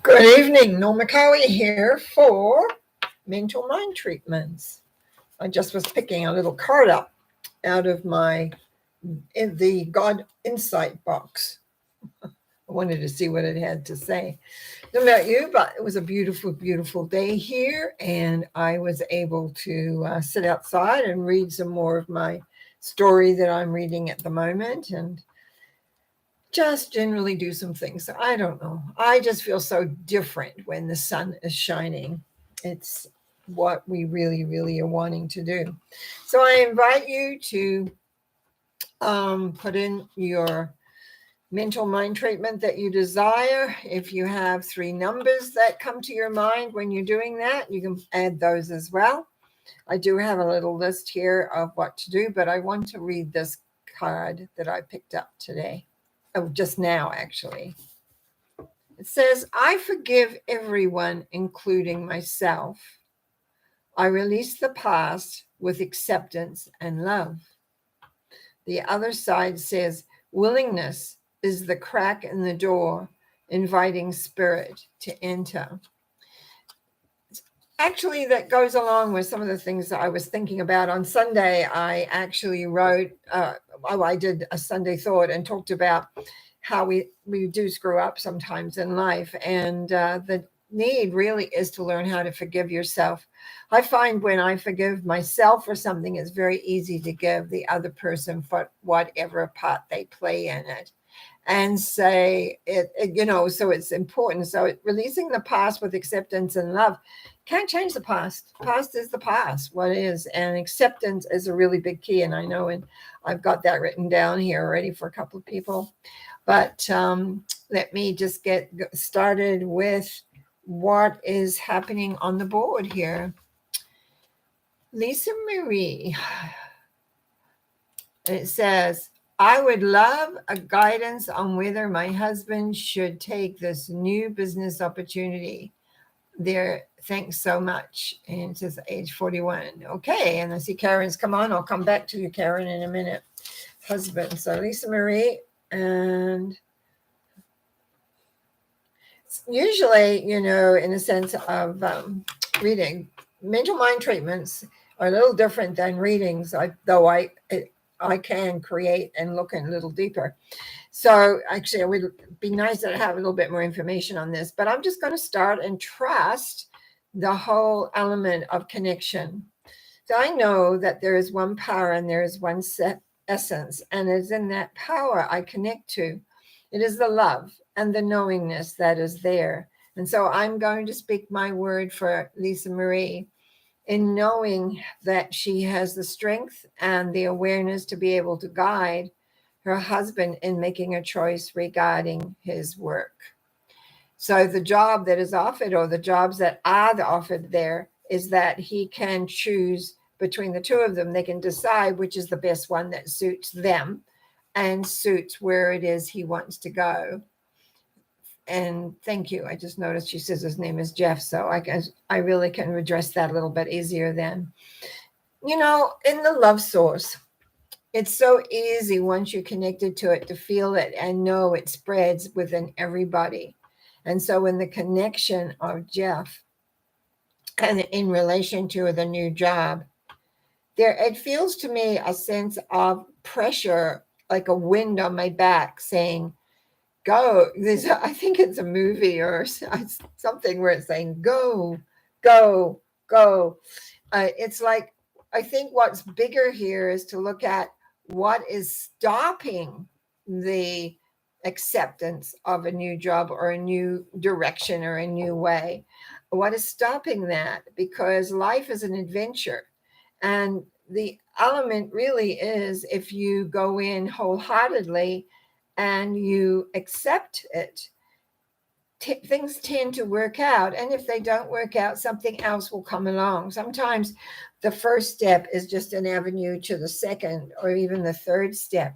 Good evening, Norma Cowie here for mental mind treatments. I just was picking a little card up out of the God Insight box. I wanted to see what it had to say. Not about you, but it was a beautiful, beautiful day here, and I was able to sit outside and read some more of my story that I'm reading at the moment, and just generally do some things. I don't know. I just feel so different when the sun is shining. It's what we really, really are wanting to do. So I invite you to put in your mental mind treatment that you desire. If you have three numbers that come to your mind when you're doing that, you can add those as well. I do have a little list here of what to do, but I want to read this card that I picked up today. Oh, just now, actually. It says, I forgive everyone, including myself. I release the past with acceptance and love. The other side says, willingness is the crack in the door, inviting spirit to enter. Actually, that goes along with some of the things that I was thinking about. On Sunday, I actually wrote, I did a Sunday thought and talked about how we do screw up sometimes in life. And the need really is to learn how to forgive yourself. I find when I forgive myself for something, it's very easy to give the other person for whatever part they play in it. And say so it's important. So releasing the past with acceptance and love can't change the past. Past is the past, what is, and acceptance is a really big key. And I know, and I've got that written down here already for a couple of people. But let me just get started with what is happening on the board here. Lisa Marie. It says, I would love a guidance on whether my husband should take this new business opportunity. There, thanks so much. And it says age 41. Okay, and I see Karen's come on. I'll come back to you, Karen, in a minute. Husband. So Lisa Marie, and usually, in a sense of reading, mental mind treatments are a little different than readings, though I can create and look in a little deeper. So actually, it would be nice to have a little bit more information on this, but I'm just going to start and trust the whole element of connection. So I know that there is one power and there is one essence, and it's in that power I connect to. It is the love and the knowingness that is there. And so I'm going to speak my word for Lisa Marie in knowing that she has the strength and the awareness to be able to guide her husband in making a choice regarding his work. So the job that is offered, or the jobs that are offered there, is that he can choose between the two of them. They can decide which is the best one that suits them and suits where it is he wants to go. And thank you. I just noticed she says his name is Jeff, so I really can address that a little bit easier then. In the love source, it's so easy once you're connected to it to feel it and know it spreads within everybody. And so in the connection of Jeff and in relation to the new job, it feels to me a sense of pressure, like a wind on my back saying, go. I think it's a movie or something where it's saying, go, go, go. It's like, I think what's bigger here is to look at what is stopping the acceptance of a new job or a new direction or a new way. What is stopping that? Because life is an adventure. And the element really is, if you go in wholeheartedly and you accept it, things tend to work out. And if they don't work out, something else will come along. Sometimes the first step is just an avenue to the second or even the third step.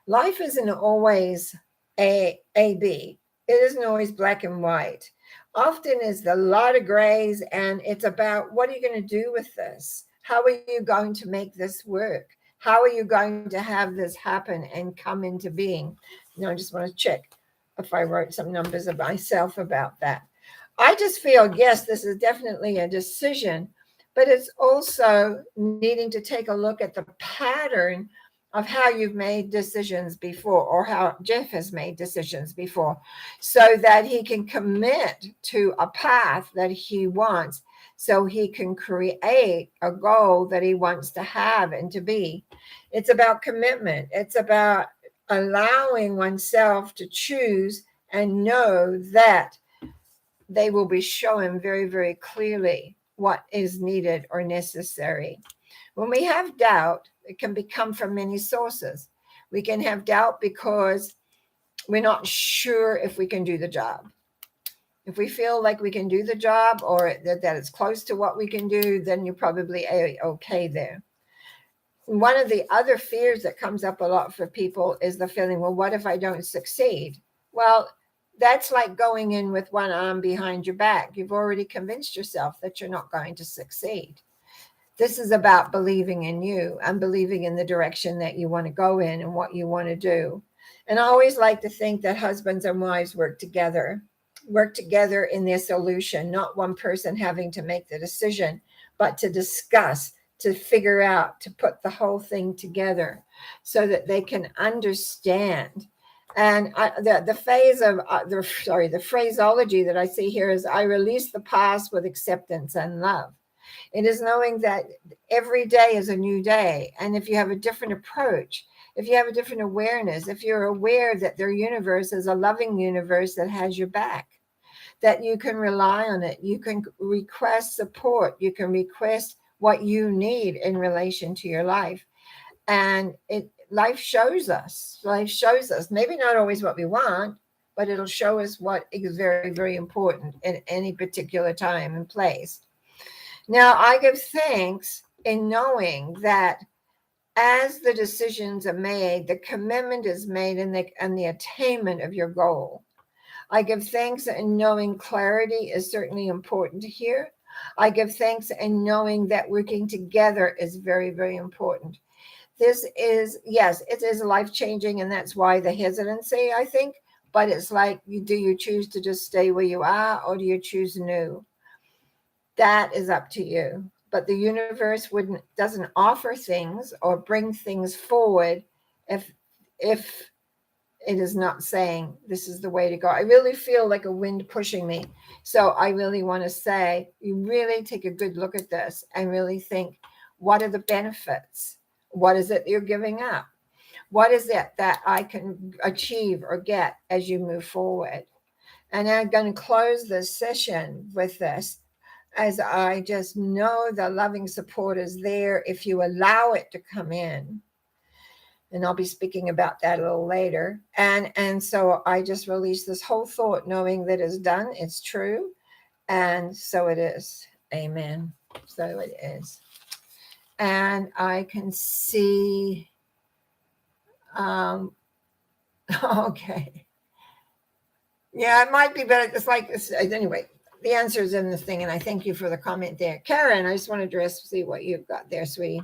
Life isn't always A, B. It isn't always black and white. Often it's a lot of grays, and it's about, what are you going to do with this? How are you going to make this work? How are you going to have this happen and come into being? I just want to check. if I wrote some numbers of myself about that. I just feel, yes, this is definitely a decision, but it's also needing to take a look at the pattern of how you've made decisions before, or how Jeff has made decisions before, so that he can commit to a path that he wants, so he can create a goal that he wants to have and to be. It's about commitment. It's about allowing oneself to choose and know that they will be shown very, very clearly what is needed or necessary. When we have doubt, it can come from many sources. We can have doubt because we're not sure if we can do the job. If we feel like we can do the job, or that it's close to what we can do, then you're probably okay there. One of the other fears that comes up a lot for people is the feeling, well, what if I don't succeed? Well, that's like going in with one arm behind your back. You've already convinced yourself that you're not going to succeed. This is about believing in you and believing in the direction that you want to go in and what you want to do. And I always like to think that husbands and wives work together in their solution, not one person having to make the decision, but to discuss, to figure out, to put the whole thing together so that they can understand. And the phraseology that I see here is, I release the past with acceptance and love. It is knowing that every day is a new day. And if you have a different approach, if you have a different awareness, if you're aware that their universe is a loving universe that has your back, that you can rely on it, you can request support, you can request what you need in relation to your life. And life shows us, maybe not always what we want, but it'll show us what is very, very important in any particular time and place. Now, I give thanks in knowing that as the decisions are made, the commitment is made, and the attainment of your goal. I give thanks in knowing clarity is certainly important here. I give thanks in knowing that working together is very, very important. This is, yes, it is life-changing, and that's why the hesitancy, I think. But it's like, do you choose to just stay where you are, or do you choose new? That is up to you. But the universe doesn't offer things or bring things forward if it is not saying this is the way to go. I really feel like a wind pushing me. So I really want to say, you really take a good look at this and really think, what are the benefits? What is it you're giving up? What is it that I can achieve or get as you move forward? And I'm going to close this session with this, as I just know the loving support is there if you allow it to come in. And I'll be speaking about that a little later. And so I just release this whole thought, knowing that it's done, it's true, and so it is. Amen. So it is. And I can see, okay. Yeah, it might be, but it's like, anyway, the answer is in the thing, and I thank you for the comment there. Karen, I just want to see what you've got there, sweetie.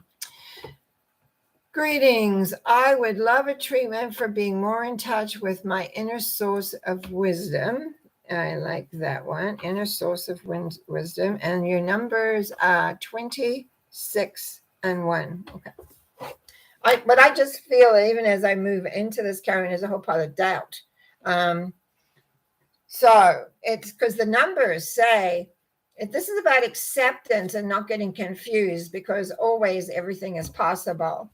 Greetings. I would love a treatment for being more in touch with my inner source of wisdom. I like that one, inner source of wisdom. And your numbers are 26 and 1. Okay. But I just feel, even as I move into this, Karen, there's a whole part of doubt. So it's because the numbers say, this is about acceptance and not getting confused, because always everything is possible.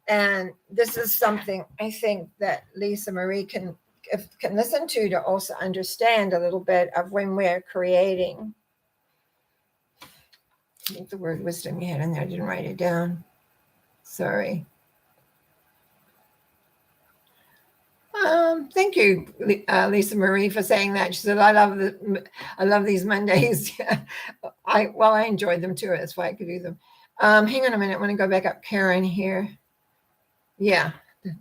And this is something I think that Lisa Marie can listen to also understand a little bit of when we're creating. I think the word wisdom you had in there, I didn't write it down. Sorry. Thank you, Lisa Marie, for saying that. She said, I love these Mondays. I enjoyed them too. That's why I could do them. Hang on a minute. I want to go back up, Karen, here. Yeah,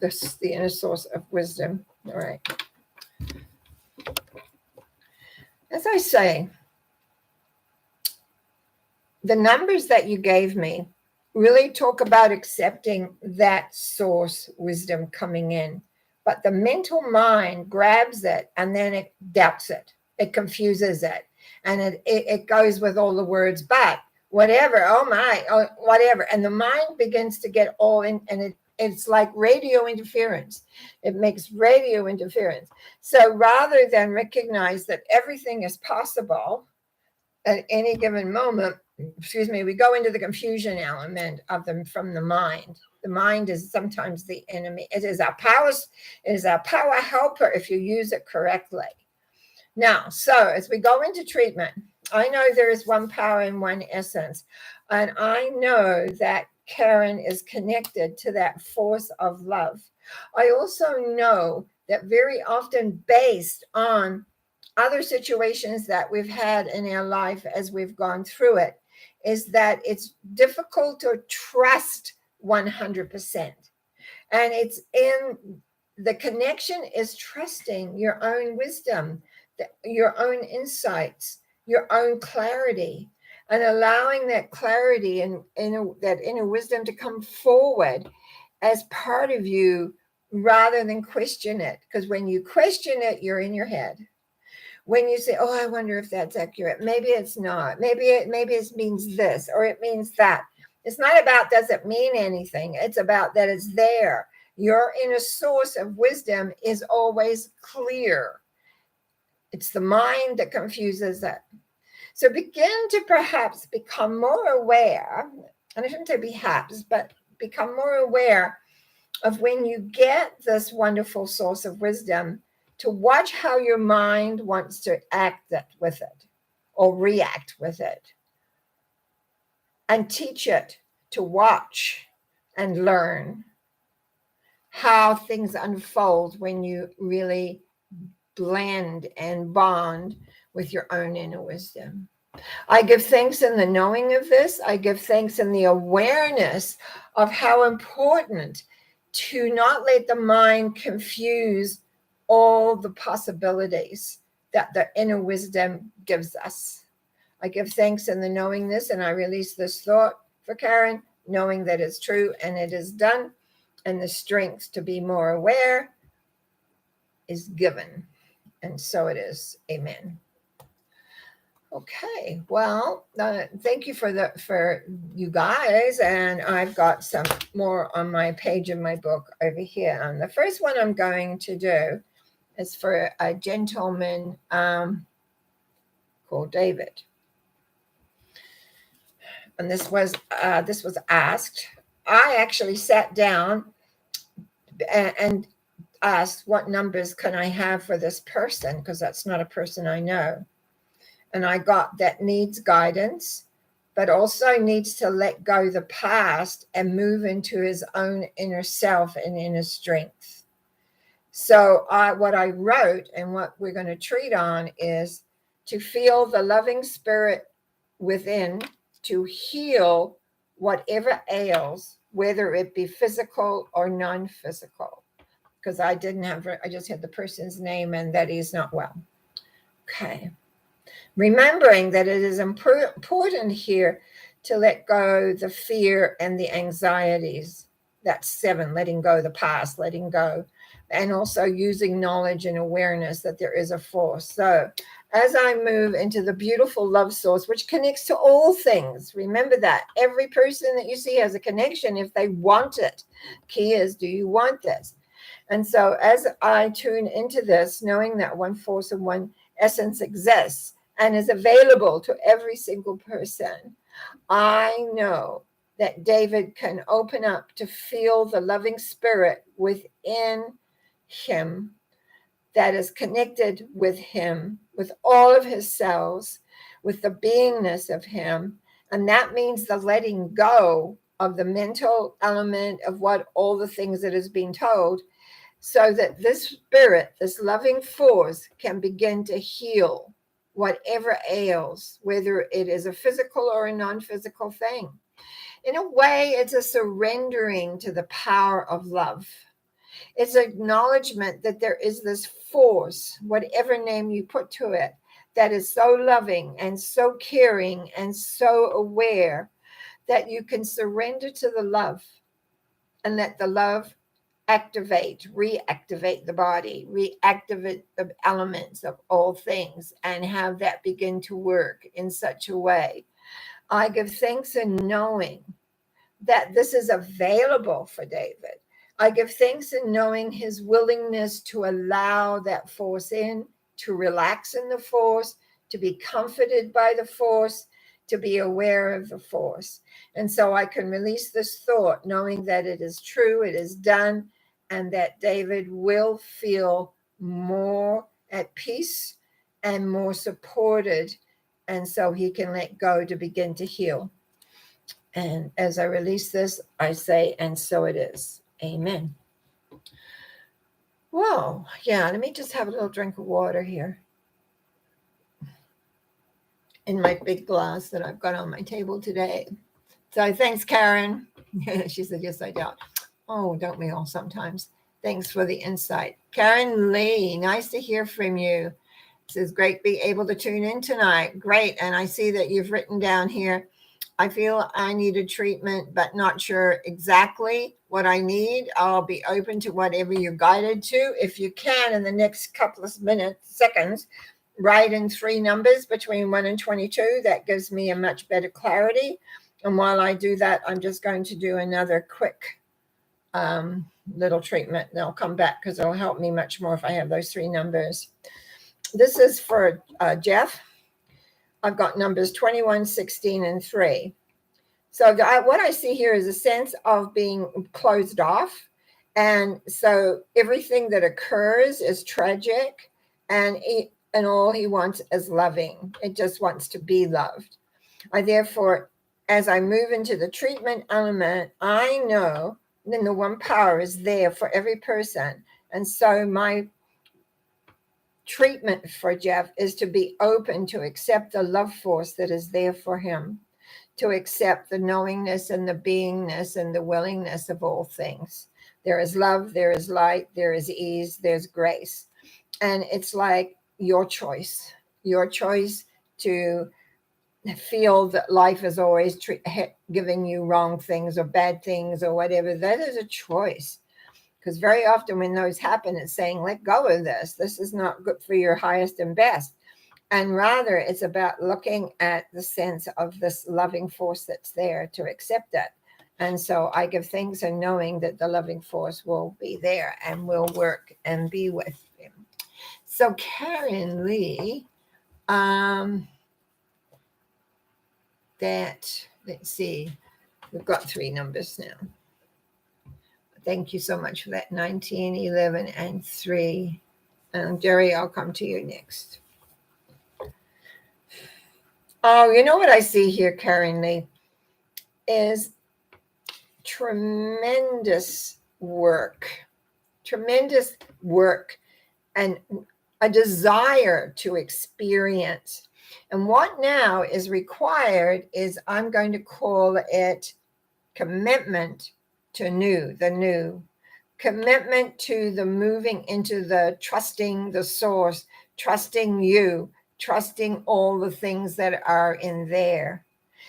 this is the inner source of wisdom. All right. As I say, the numbers that you gave me really talk about accepting that source wisdom coming in But the mental mind grabs it and then it doubts it. It confuses it. And it goes with all the words, but whatever, oh my, oh, whatever. And the mind begins to get all in, and it's like radio interference. It makes radio interference. So rather than recognize that everything is possible at any given moment, we go into the confusion element of them from the mind. The mind is sometimes the enemy. It is our power helper if you use it correctly. Now, so as we go into treatment, I know there is one power and one essence. And I know that Karen is connected to that force of love. I also know that very often, based on other situations that we've had in our life as we've gone through it, is that it's difficult to trust 100%. And it's in the connection is trusting your own wisdom, your own insights, your own clarity, and allowing that clarity and that inner wisdom to come forward as part of you rather than question it. Because when you question it, you're in your head. When you say, oh, I wonder if that's accurate, maybe it's not, maybe it means this or it means that. It's not about does it mean anything. It's about that it's there. Your inner source of wisdom is always clear. It's the mind that confuses it. So begin to perhaps become more aware, and I shouldn't say perhaps, but become more aware of when you get this wonderful source of wisdom, to watch how your mind wants to act with it or react with it, and teach it to watch and learn how things unfold when you really blend and bond with your own inner wisdom. I give thanks in the knowing of this. I give thanks in the awareness of how important to not let the mind confuse all the possibilities that the inner wisdom gives us. I give thanks in the knowing this, and I release this thought for Karen, knowing that it's true and it is done, and the strength to be more aware is given. And so it is. Amen. Okay. Well, thank you for you guys. And I've got some more on my page in my book over here. And the first one I'm going to do is for a gentleman called David. And this was asked. I actually sat down and asked, what numbers can I have for this person? Because that's not a person I know. And I got that needs guidance, but also needs to let go the past and move into his own inner self and inner strength. So what I wrote and what we're going to treat on is to feel the loving spirit within to heal whatever ails, whether it be physical or non-physical. Because I just had the person's name and that he's not well. Okay. Remembering that it is important here to let go the fear and the anxieties. That's 7, letting go the past, letting go. And also using knowledge and awareness that there is a force. So as I move into the beautiful love source, which connects to all things, remember that every person that you see has a connection if they want it. Key is, do you want this? And so as I tune into this, knowing that one force and one essence exists and is available to every single person, I know that David can open up to feel the loving spirit within him that is connected with him, with all of his cells, with the beingness of him. And that means the letting go of the mental element of what all the things that is being told, so that this spirit, this loving force, can begin to heal whatever ails, whether it is a physical or a non-physical thing. In a way, it's a surrendering to the power of love. It's acknowledgement that there is this force, whatever name you put to it, that is so loving and so caring and so aware that you can surrender to the love and let the love reactivate the body, reactivate the elements of all things, and have that begin to work in such a way. I give thanks in knowing that this is available for David. I give thanks in knowing his willingness to allow that force in, to relax in the force, to be comforted by the force, to be aware of the force. And so I can release this thought knowing that it is true, it is done, and that David will feel more at peace and more supported. And so he can let go to begin to heal. And as I release this, I say, and so it is. Amen. Whoa. Yeah, let me just have a little drink of water here in my big glass that I've got on my table today. So thanks, Karen. She said, yes, I doubt. Oh, don't we all sometimes? Thanks for the insight. Karen Lee, nice to hear from you. It says, great be able to tune in tonight. Great. And I see that you've written down here, I feel I need a treatment, but not sure exactly what I need. I'll be open to whatever you're guided to. If you can, in the next couple of seconds, write in 3 numbers between 1 and 22. That gives me a much better clarity. And while I do that, I'm just going to do another quick little treatment. And I'll come back because it'll help me much more if I have those 3 numbers. This is for Jeff. I've got numbers 21, 16, and 3. So what I see here is a sense of being closed off. And so everything that occurs is tragic, and all he wants is loving. It just wants to be loved. Therefore, as I move into the treatment element, I know then the one power is there for every person. And so my treatment for Jeff is to be open to accept the love force that is there for him, to accept the knowingness and the beingness and the willingness of all things. There is love, there is light, there is ease, there's grace. And it's like your choice to feel that life is always giving you wrong things or bad things or whatever. That is a choice. Because very often when those happen, it's saying, let go of this. This is not good for your highest and best. And rather, it's about looking at the sense of this loving force that's there to accept it. And so I give thanks and knowing that the loving force will be there and will work and be with him. So Karen Lee, let's see, we've got 3 numbers now. Thank you so much for that. 19, 11, and 3. Jerry, I'll come to you next. Oh, you know what I see here, Karen Lee, is tremendous work, and a desire to experience. And what now is required is, I'm going to call it commitment to the new, commitment to the moving into the trusting the source, trusting you, trusting all the things that are in there.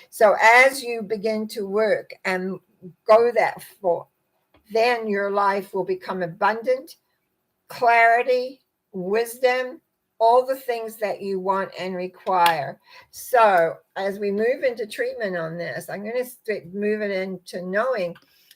So as you begin to work and go that far, then your life will become abundant, clarity, wisdom, all the things that you want and require. So as we move into treatment on this, I'm going to move it into knowing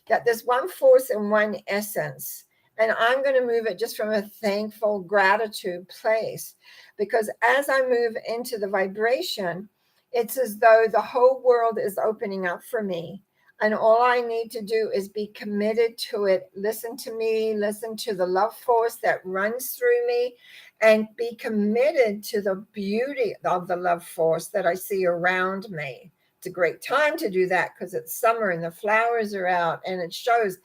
that there's one force and one essence. And I'm going to move it just from a thankful gratitude place, because as I move into the vibration, it's as though the whole world is opening up for me. And all I need to do is be committed to it. Listen to me, listen to the love force that runs through me, and be committed to the beauty of the love force that I see around me. It's a great time to do that because it's summer and the flowers are out, and it shows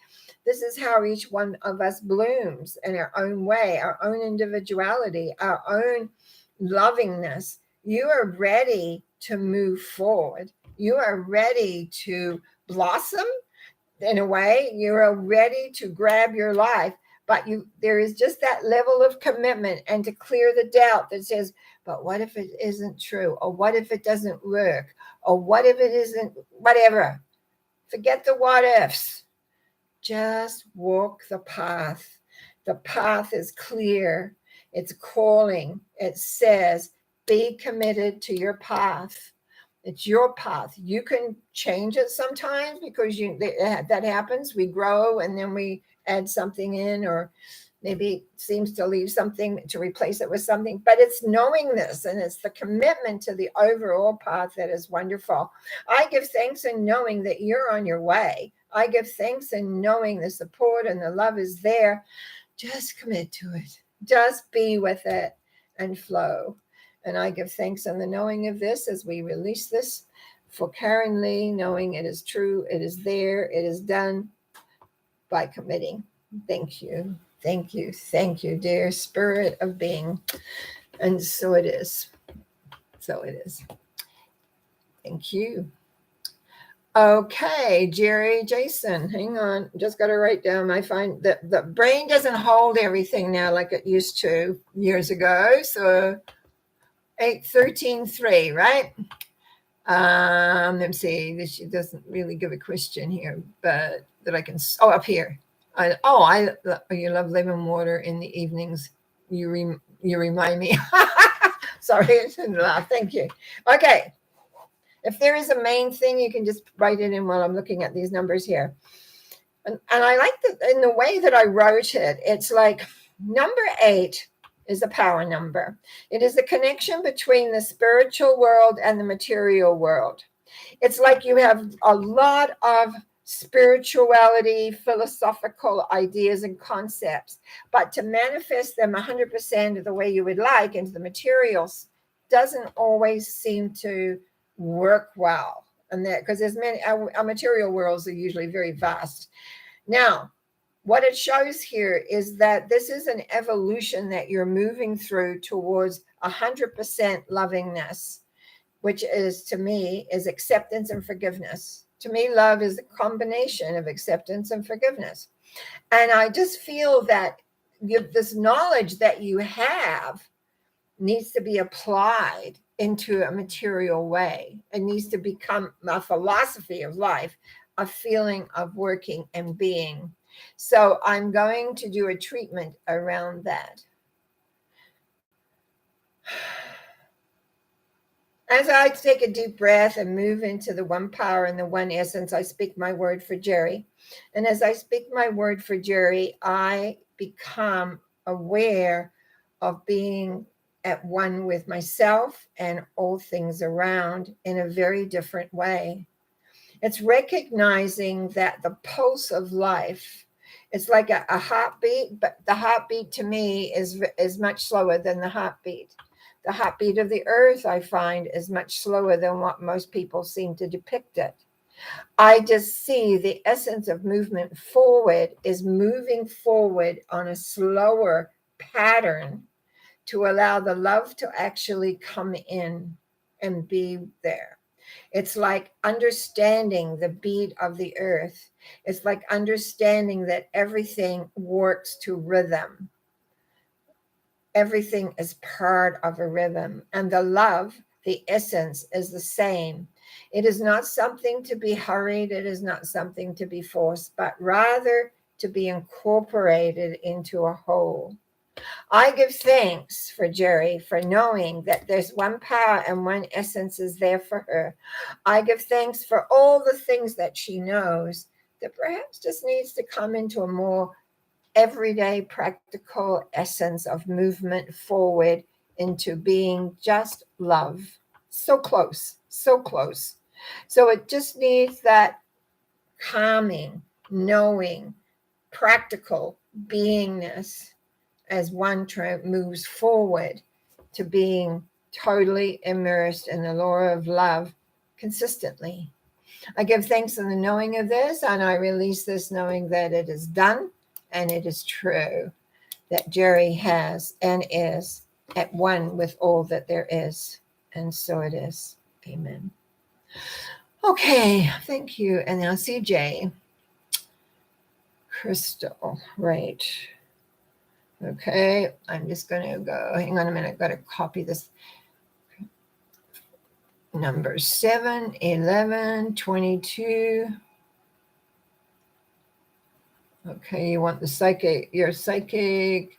this is how each one of us blooms in our own way, our own individuality, our own lovingness. You are ready to move forward. You are ready to blossom in a way. You are ready to grab your life, but there is just that level of commitment and to clear the doubt that says, but what if it isn't true? Or what if it doesn't work? Or what if it isn't, whatever. Forget the what ifs. Just walk the path. The path is clear. It's calling. It says, be committed to your path. It's your path. You can change it sometimes because that happens. We grow and then we add something in, or maybe it seems to leave something to replace it with something. But it's knowing this, and it's the commitment to the overall path that is wonderful. I give thanks in knowing that you're on your way. I give thanks in knowing the support and the love is there. Just commit to it. Just be with it and flow. And I give thanks in the knowing of this as we release this for Karen Lee, knowing it is true, it is there, it is done by committing. Thank you. Thank you. Thank you, dear spirit of being. And so it is. So it is. Thank you. Okay, Jerry, Jason, hang on. Just got to write down. I find that the brain doesn't hold everything now like it used to years ago. So 813.3, right? Let me see. This doesn't really give a question here, but that I can. Oh, up here. You love lemon water in the evenings. You remind me. Sorry, I shouldn't laugh. Thank you. Okay. If there is a main thing, you can just write it in while I'm looking at these numbers here. And I like that in the way that I wrote it. It's like number 8 is a power number. It is the connection between the spiritual world and the material world. It's like you have a lot of spirituality, philosophical ideas and concepts, but to manifest them 100% of the way you would like into the materials doesn't always seem to work well. And that because there's many, our material worlds are usually very vast. Now, what it shows here is that this is an evolution that you're moving through towards 100% lovingness, which is, to me, is acceptance and forgiveness. To me, love is a combination of acceptance and forgiveness. And I just feel that this knowledge that you have needs to be applied into a material way. It needs to become a philosophy of life, a feeling of working and being. So I'm going to do a treatment around that. As I take a deep breath and move into the one power and the one essence, I speak my word for Jerry. And as I speak my word for Jerry, I become aware of being at one with myself and all things around in a very different way. It's recognizing that the pulse of life, it's like a heartbeat, but the heartbeat to me is much slower than the heartbeat. The heartbeat of the earth, I find, is much slower than what most people seem to depict it. I just see the essence of movement forward is moving forward on a slower pattern to allow the love to actually come in and be there. It's like understanding the beat of the earth. It's like understanding that everything works to rhythm. Everything is part of a rhythm. And the love, the essence, is the same. It is not something to be hurried. It is not something to be forced, but rather to be incorporated into a whole. I give thanks for Jerry for knowing that there's one power and one essence is there for her. I give thanks for all the things that she knows that perhaps just needs to come into a more everyday practical essence of movement forward into being just love. So close, so close. So it just needs that calming, knowing, practical beingness as one moves forward to being totally immersed in the law of love consistently. I give thanks in the knowing of this, and I release this knowing that it is done and it is true that Jerry has and is at one with all that there is. And so it is. Amen. Okay, thank you. And now CJ. Crystal, right. Okay, I'm just going to go, hang on a minute, I've got to copy this. Number 7, 11, 22. Okay, you want your psychic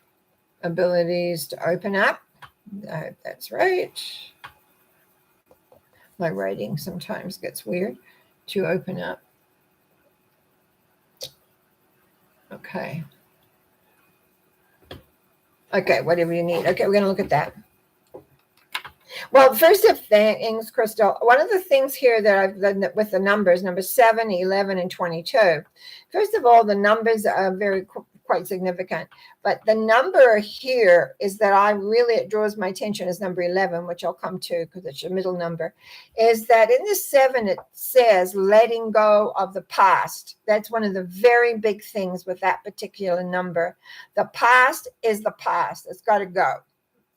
abilities to open up. That's right. My writing sometimes gets weird. To open up. Okay. Okay, whatever you need. Okay, we're going to look at that. Well, first of things, Crystal, one of the things here that I've done with the numbers, number 7, 11, and 22. First of all, the numbers are quite significant. But the number here is that it draws my attention is number 11, which I'll come to because it's your middle number, is that in the 7, it says letting go of the past. That's one of the very big things with that particular number. The past is the past. It's got to go.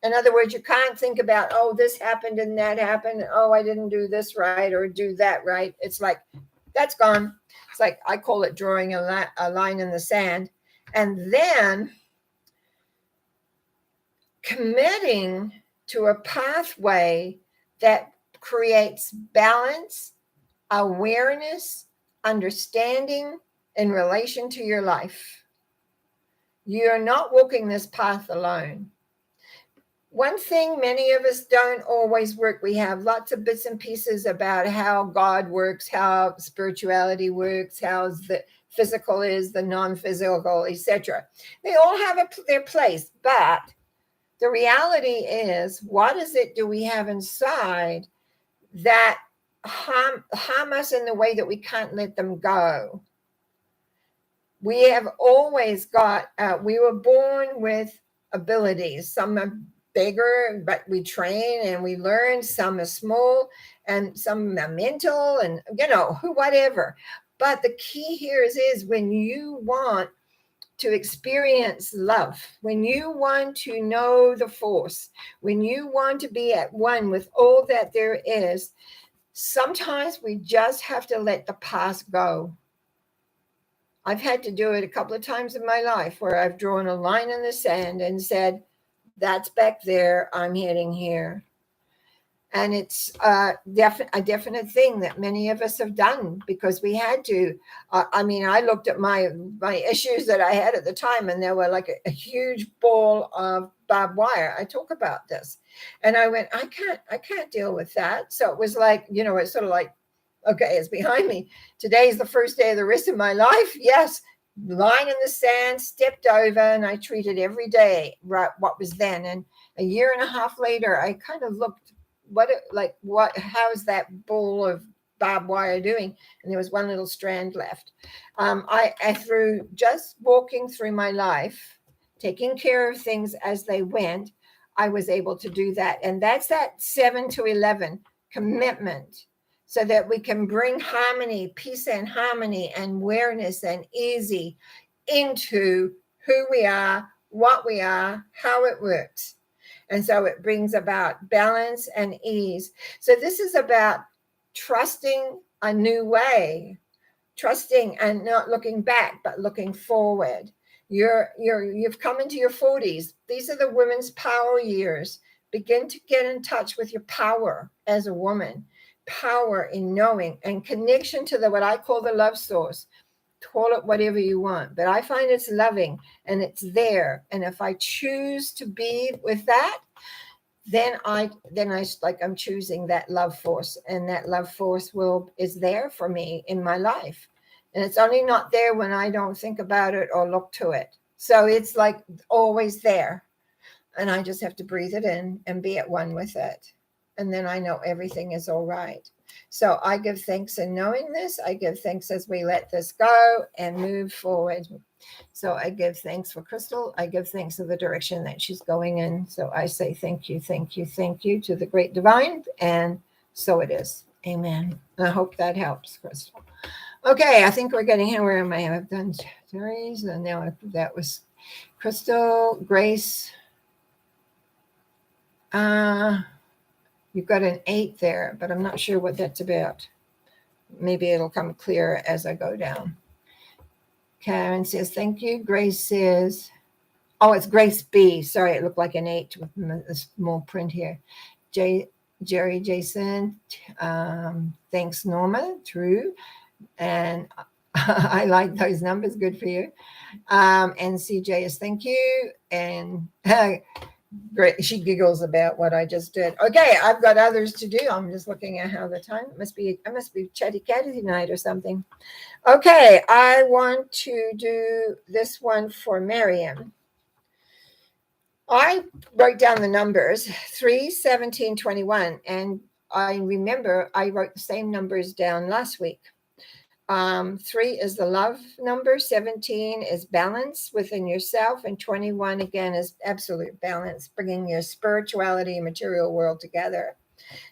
In other words, you can't think about, oh, this happened and that happened. Oh, I didn't do this right or do that right. It's like, that's gone. It's like, I call it drawing a line in the sand. And then committing to a pathway that creates balance, awareness, understanding in relation to your life. You're not walking this path alone. One thing many of us don't always work. We have lots of bits and pieces about how God works, how spirituality works, how the physical is, the non-physical, etc. They all have their place, but the reality is, what is it do we have inside that harm us in the way that we can't let them go? We have always got, we were born with abilities. Some are bigger, but we train and we learn. Some are small and some are mental and, whatever. But the key here is when you want to experience love, when you want to know the force, when you want to be at one with all that there is, sometimes we just have to let the past go. I've had to do it a couple of times in my life where I've drawn a line in the sand and said, that's back there, I'm heading here. And it's a definite thing that many of us have done because we had to. I looked at my issues that I had at the time, and there were like a huge ball of barbed wire. I talk about this. And I went, I can't deal with that. So it was like, it's sort of like, okay, it's behind me. Today's the first day of the rest of my life. Yes, line in the sand, stepped over, and I treated every day what was then. And a year and a half later, I kind of looked, how's that ball of barbed wire doing? And there was one little strand left. Through just walking through my life, taking care of things as they went, I was able to do that. And that's that 7 to 11 commitment, so that we can bring harmony, peace and harmony and awareness and easy into who we are, what we are, how it works. And so it brings about balance and ease. So this is about trusting a new way, trusting and not looking back, but looking forward. You've come into your 40s. These are the women's power years. Begin to get in touch with your power as a woman. Power in knowing and connection to what I call the love source. Call it whatever you want, but I find it's loving and it's there. And if I choose to be with that, then I'm choosing that love force, and that love force is there for me in my life. And it's only not there when I don't think about it or look to it. So it's like always there. And I just have to breathe it in and be at one with it. And then I know everything is all right. So I give thanks in knowing this. I give thanks as we let this go and move forward. So I give thanks for Crystal. I give thanks for the direction that she's going in. So I say thank you, thank you, thank you to the great divine. And so it is. Amen. I hope that helps, Crystal. Okay, I think we're getting here. Where am I? I've done Terry's, and now that was Crystal, Grace. You've got an 8 there, but I'm not sure what that's about. Maybe it'll come clear as I go down. Karen says, thank you. Grace says, oh, it's Grace B. Sorry, it looked like an 8 with a small print here. Jerry Jason, thanks, Norma. True. And I like those numbers. Good for you. And CJ is thank you. And great. She giggles about what I just did. Okay, I've got others to do. I'm just looking at how the time. I must be chatty catty tonight or something. Okay, I want to do this one for Miriam. I wrote down the numbers 3, 17, 21, and I remember I wrote the same numbers down last week. 3 is the love number, 17 is balance within yourself, and 21 again is absolute balance, bringing your spirituality and material world together.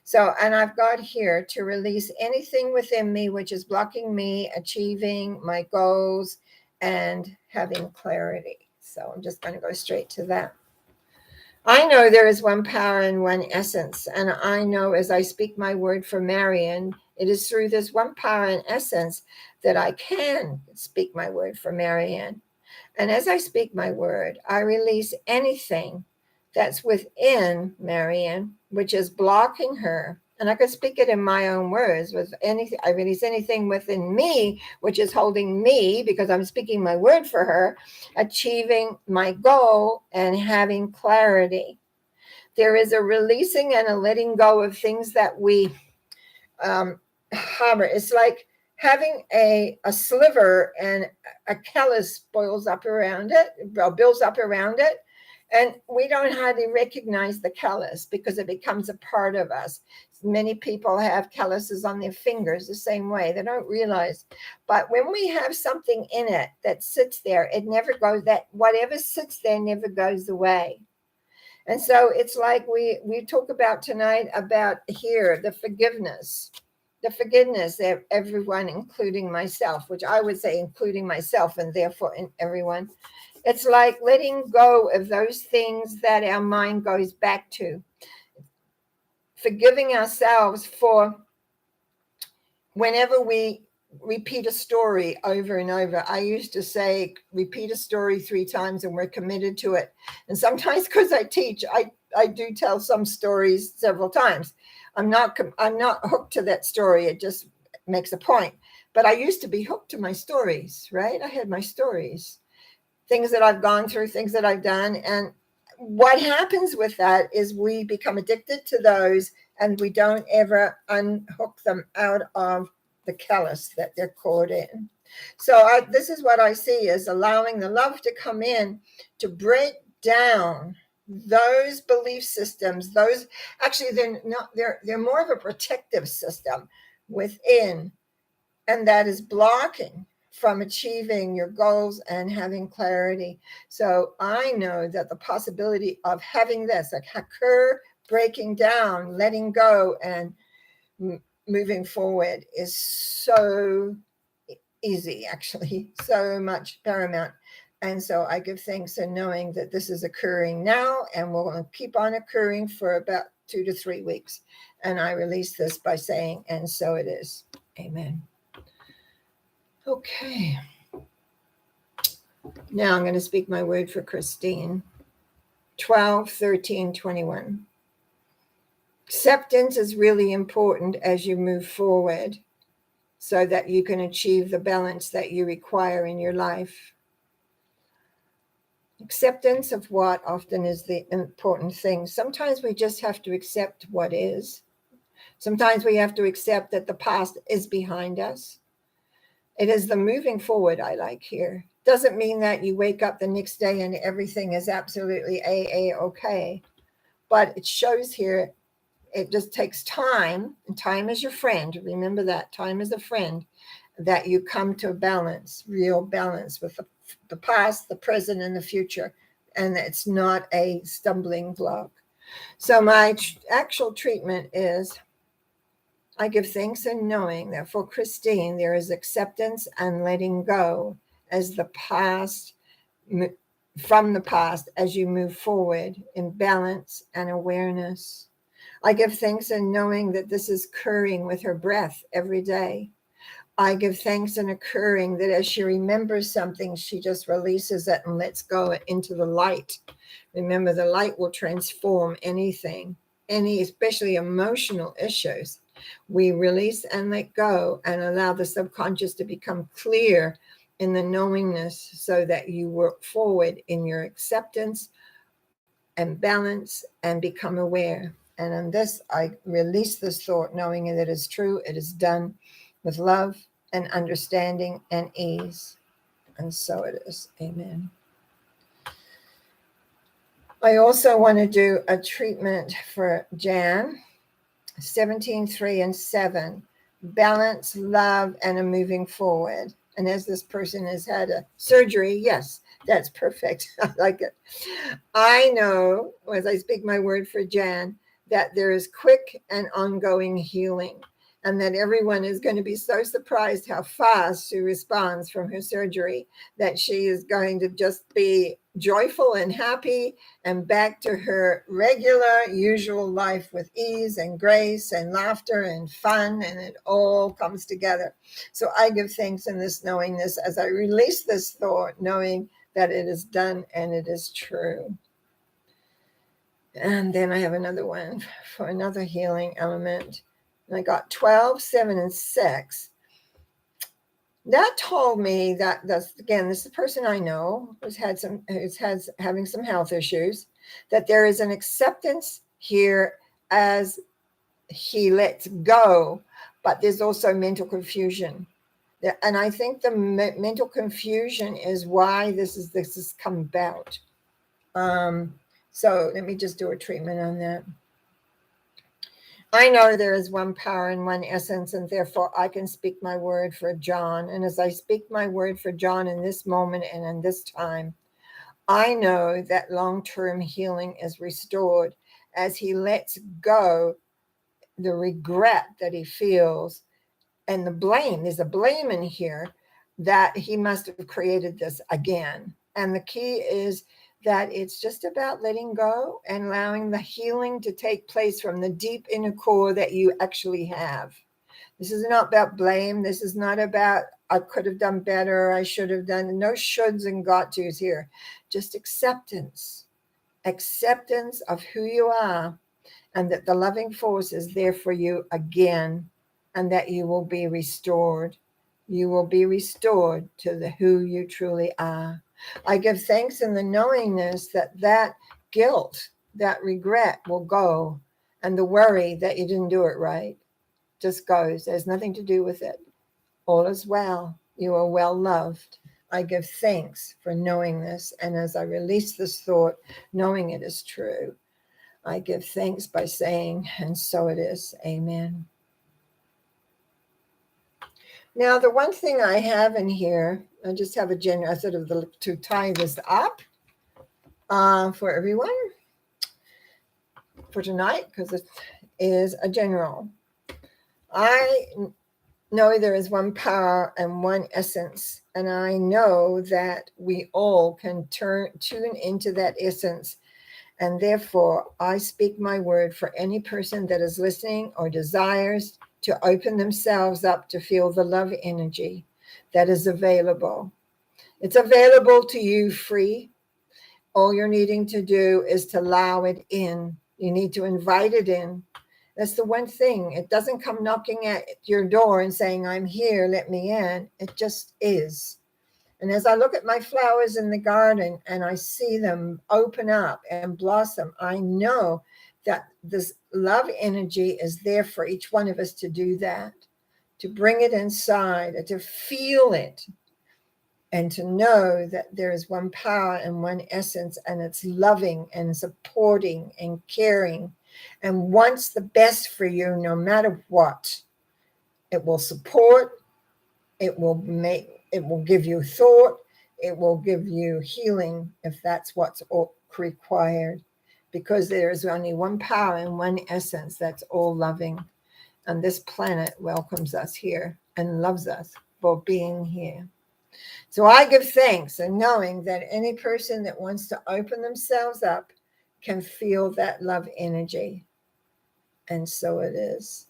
So, and I've got here to release anything within me which is blocking me achieving my goals and having clarity. So I'm just going to go straight to that. I know there is one power and one essence, and I know as I speak my word for Marion, it is through this one power and essence that I can speak my word for Marion. And as I speak my word, I release anything that's within Marion, which is blocking her. And I can speak it in my own words. With anything, I release anything within me, which is holding me, because I'm speaking my word for her, achieving my goal and having clarity. There is a releasing and a letting go of things that we harbor. It's like having a sliver and a callus builds up around it, and we don't hardly recognize the callus because it becomes a part of us. Many people have calluses on their fingers the same way. They don't realize. But when we have something in it that sits there, it never goes, that whatever sits there never goes away. And so it's like we talk about tonight about here, the forgiveness of everyone, including myself, which I would say including myself and therefore in everyone. It's like letting go of those things that our mind goes back to. Forgiving ourselves for whenever we repeat a story over and over. I used to say, repeat a story 3 times and we're committed to it. And sometimes because I teach, I do tell some stories several times. I'm not hooked to that story. It just makes a point. But I used to be hooked to my stories, right? I had my stories, things that I've gone through, things that I've done. And what happens with that is we become addicted to those and we don't ever unhook them out of the callus that they're caught in. So this is what I see is allowing the love to come in to break down those belief systems. Those actually they're more of a protective system within, and that is blocking from achieving your goals and having clarity. So I know that the possibility of having this occur, breaking down, letting go, and moving forward is so easy, actually, so much paramount. And so I give thanks in knowing that this is occurring now and will keep on occurring for about 2 to 3 weeks. And I release this by saying, and so it is. Amen. Okay. Now I'm going to speak my word for Christine. 12, 13, 21. Acceptance is really important as you move forward so that you can achieve the balance that you require in your life. Acceptance of what often is the important thing. Sometimes we just have to accept what is. Sometimes we have to accept that the past is behind us. It is the moving forward I like here. Doesn't mean that you wake up the next day and everything is absolutely okay. But it shows here, it just takes time, and time is your friend. Remember that time is a friend, that you come to a balance, real balance with the past, the present, and the future. And it's not a stumbling block. So my actual treatment is, I give thanks in knowing that for Christine, there is acceptance and letting go as the past, from the past, as you move forward in balance and awareness. I give thanks in knowing that this is occurring with her breath every day. I give thanks in occurring that as she remembers something, she just releases it and lets go into the light. Remember, the light will transform anything, especially emotional issues. We release and let go and allow the subconscious to become clear in the knowingness so that you work forward in your acceptance and balance and become aware. And on this, I release this thought, knowing that it is true, it is done with love and understanding and ease. And so it is. Amen. I also want to do a treatment for Jan, 17, 3, and 7. Balance, love, and a moving forward. And as this person has had a surgery, yes, that's perfect. I like it. I know, as I speak my word for Jan, that there is quick and ongoing healing, and that everyone is going to be so surprised how fast she responds from her surgery, that she is going to just be joyful and happy and back to her regular, usual life with ease and grace and laughter and fun, and it all comes together. So I give thanks in this, knowing this, as I release this thought, knowing that it is done and it is true. And then I have another one for another healing element. And I got 12, 7, and 6. That told me that this is a person I know who's having some health issues, that there is an acceptance here as he lets go, but there's also mental confusion. And I think the mental confusion is why this has come about. So let me just do a treatment on that. I know there is one power and one essence, and therefore I can speak my word for John. And as I speak my word for John in this moment and in this time, I know that long-term healing is restored as he lets go the regret that he feels and the blame. There's a blame in here that he must have created this again. And the key is that it's just about letting go and allowing the healing to take place from the deep inner core that you actually have. This is not about blame. This is not about I could have done better, I should have done. No shoulds and got tos here. Just acceptance of who you are, and that the loving force is there for you again, and that you will be restored. You will be restored to the who you truly are. I give thanks in the knowingness that guilt, that regret will go, and the worry that you didn't do it right just goes. There's nothing to do with it. All is well. You are well loved. I give thanks for knowing this, and as I release this thought, knowing it is true, I give thanks by saying, and so it is. Amen. Now, the one thing I have in here, I just have I sort of to tie this up for everyone for tonight, because it is a general. I know there is one power and one essence, and I know that we all can tune into that essence. And therefore, I speak my word for any person that is listening or desires to open themselves up to feel the love energy that is available. It's available to you free. All you're needing to do is to allow it in. You need to invite it in. That's the one thing. It doesn't come knocking at your door and saying, I'm here, let me in. It just is. And as I look at my flowers in the garden and I see them open up and blossom, I know that this love energy is there for each one of us to do that, to bring it inside, to feel it, and to know that there is one power and one essence, and it's loving and supporting and caring and wants the best for you no matter what. It will support, it will give you thought, it will give you healing if that's what's required, because there is only one power and one essence that's all loving, and this planet welcomes us here and loves us for being here. So I give thanks and knowing that any person that wants to open themselves up can feel that love energy, and so it is.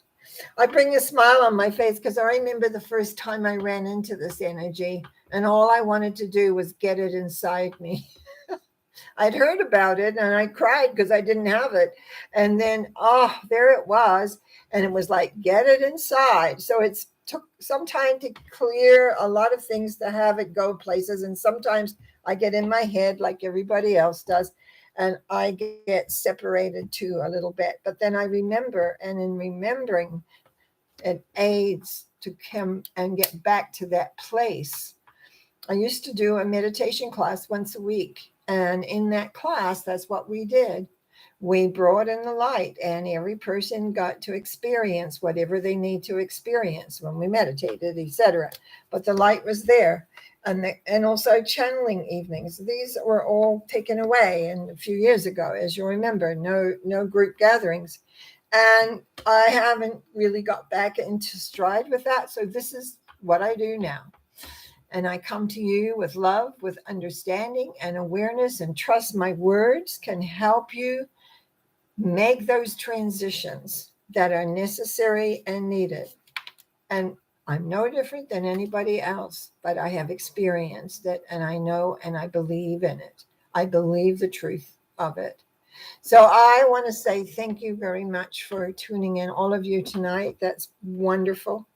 I bring a smile on my face because I remember the first time I ran into this energy, and all I wanted to do was get it inside me. I'd heard about it and I cried because I didn't have it. And then, oh, there it was. And it was like, get it inside. So it's took some time to clear a lot of things to have it go places. And sometimes I get in my head like everybody else does. And I get separated too a little bit. But then I remember, and in remembering, it aids to come and get back to that place. I used to do a meditation class once a week. And in that class, that's what we did. We brought in the light, and every person got to experience whatever they need to experience when we meditated, etc. But the light was there. And also channeling evenings. These were all taken away and a few years ago, as you remember, no group gatherings. And I haven't really got back into stride with that. So this is what I do now. And I come to you with love, with understanding and awareness, and trust my words can help you make those transitions that are necessary and needed. And I'm no different than anybody else, but I have experienced it, and I know and I believe in it. I believe the truth of it. So I want to say thank you very much for tuning in, all of you tonight. That's wonderful.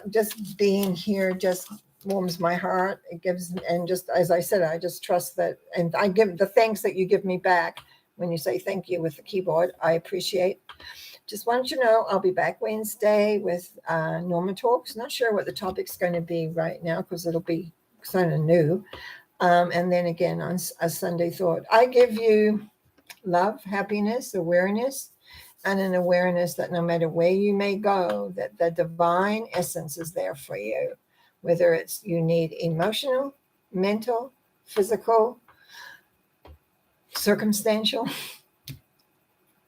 Just being here just warms my heart. It gives, and just as I said, I just trust that, and I give the thanks that you give me back when you say thank you with the keyboard. I appreciate. Just want you to know I'll be back Wednesday with Norma Talks. Not sure what the topic's going to be right now because it'll be kind of new. And then again on a Sunday Thought. I give you love, happiness, awareness, and an awareness that no matter where you may go, that the divine essence is there for you, whether it's you need emotional, mental, physical, circumstantial.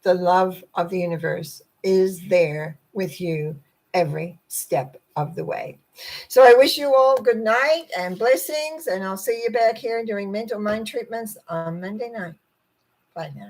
The love of the universe is there with you every step of the way. So I wish you all good night and blessings, and I'll see you back here doing mental mind treatments on Monday night. Bye now.